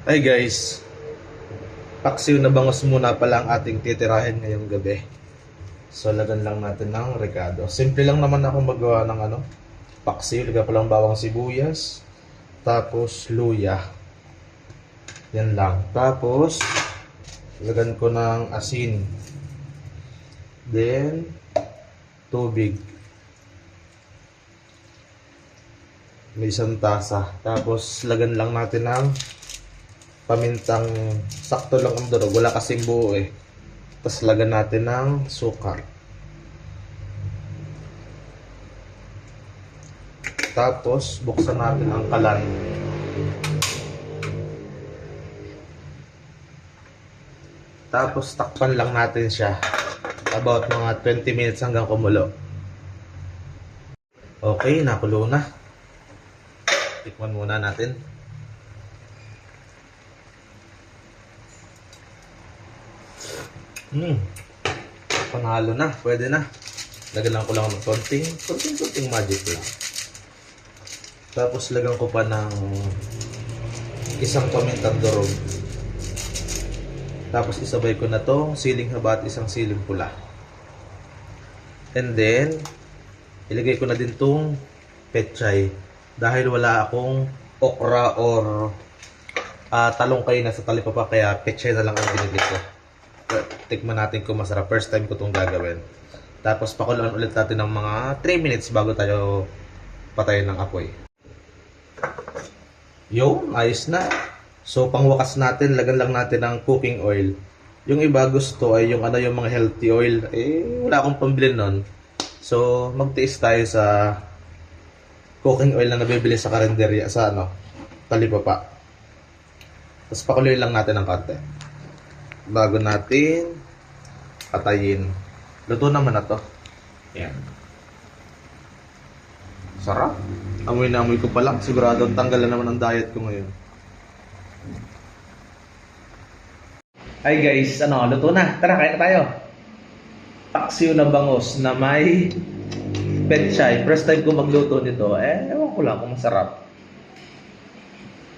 Hi guys, paksiw na bangos muna pala ang ating titirahin ngayong gabi. So lagan lang natin ng rekado. Simple lang naman ako magawa ng paksiw. Lagyan ko lang bawang sibuyas, tapos luya. Yan lang. Tapos lagan ko ng asin. Then tubig. May isang tasa. Tapos lagan lang natin ng pamintang sakto lang ang durog, wala kasing buo eh. Tapos lagan natin ng suka. Tapos buksan natin ang kalan. Tapos takpan lang natin siya about mga 20 minutes hanggang kumulo. Okay, nakulo na. Tikman muna natin. Panghalo na, pwede na. Lagyan lang ko lang ng konting magic lang. Tapos lagyan ko pa ng isang pamintang durog. Tapos isabay ko na to siling haba at isang siling pula. And then ilagay ko na din tong pechay dahil wala akong okra or talongkay na sa talipapa, kaya pechay na lang ang binili ko. Tikman natin kung masarap. First time ko itong gagawin. Tapos pakuluan ulit natin ng mga 3 minutes bago tayo patayin ng apoy. Yun, ayos na. So pangwakas natin, lagan lang natin ng cooking oil. Yung iba gusto ay yung yung mga healthy oil. Wala akong pambili nun. So magtiis tayo sa cooking oil na nabibili sa karinderya sa talipapa. Tapos pakuluin lang natin ng konti bago natin patayin. Luto naman na to. Yan. Sarap. Amoy na amoy ko pa lang. Sigurado tanggal na naman ang diet ko ngayon. Hi guys, luto na. Tara, kain na tayo. Paksiw na bangos na may pechay. First time ko magluto nito. Ewan ko lang kung masarap.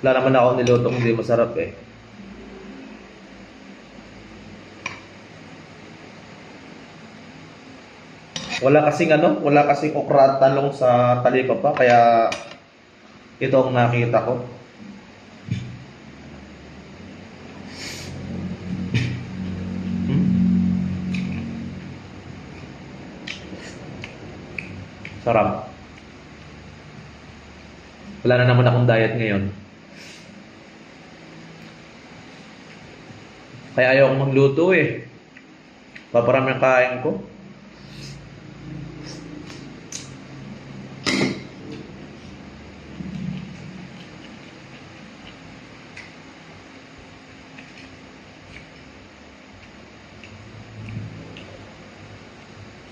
Wala naman ako nilutong hindi masarap eh. Wala kasing okra at talong sa talipapa, kaya ito ang nakita ko. Sarap. Wala na naman akong diet ngayon. Kaya ayaw akong magluto eh. Paparami ang kain ko.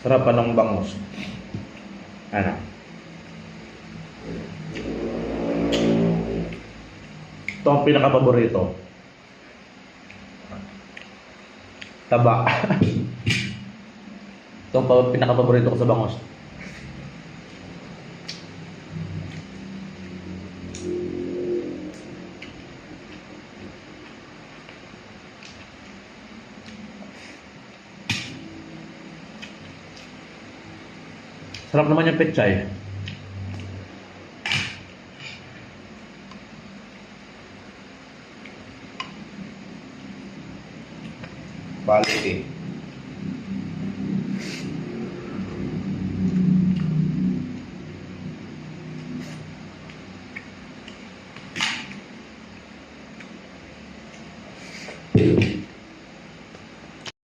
Sarap pa ng bangus. Ito ang pinaka-paborito. Taba. Ito ang pinaka-paborito ko sa bangus. Sarap naman yung pechay. Quality.